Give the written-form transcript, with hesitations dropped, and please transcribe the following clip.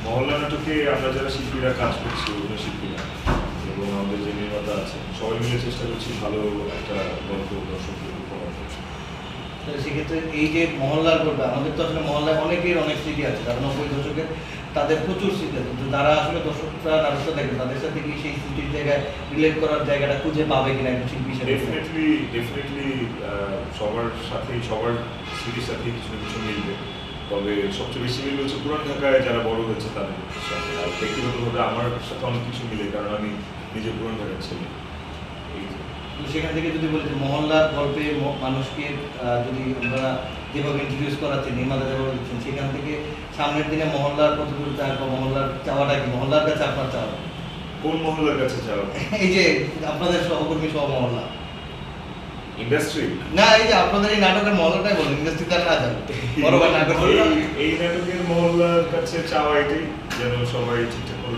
মহল্লা নাটকে আমরা যারা শিল্পীরা কাজ করছি, অভিনয় শিল্পীরা এবং আমাদের যে নির্মাতা আছে, সবাই মিলে চেষ্টা করছি ভালো একটা গল্প দর্শকদের উপহার করছি। সেক্ষেত্রে এই যে মহল্লার গল্প, আমাদের তো আসলে মহল্লায় অনেকের অনেক স্মৃতি আছে, তারা 90 দশকের তাদের প্রচুর স্মৃতি আছে, কিন্তু যারা আসলে দর্শকরা নাটকটা দেখে তাদের সাথে কি সেই স্মৃতির জায়গায় রিলেট করার জায়গাটা খুঁজে পাবে কিনা একজন শিল্পী হিসেবে? ডেফিনেটলি সবার সাথেই, সবার স্মৃতির সাথেই কিছু না কিছু মিলবে। তবে সবচেয়ে বেশি মিল হচ্ছে পুরান ঢাকায় যারা বড় হয়েছে তাদের সাথে। আর ব্যক্তিগতভাবে আমার সাথে অনেক কিছু মিলে, কারণ আমি নিজে পুরান ঢাকার ছেলে। তো সেখান থেকে যদি বলি যে মহল্লার গল্পে মানুষকে যদি আমরা যেভাবে ইন্ট্রোডিউস করাচ্ছি, নির্মাতা যেভাবে দিচ্ছেন, সেখান থেকে সামনের দিনে মহল্লার কতদূর চায় বা মহল্লার চাওয়াটা কি, মহল্লার কাছে আপনার চাওয়া? কোন মহল্লার কাছে যাওয়া? এই যে আপনাদের সহকর্মী সহ মহল্লা, ইন্ডাস্ট্রি না এই যে আপনাদের এই নাটকের মহল্লাটাই বলেন, ইন্ডাস্ট্রি তার না যাবে বড় নাটক এই নাটকের মহল্লার কাছে চাওয়া এটাই যেন সবাই ঠিকঠাক করে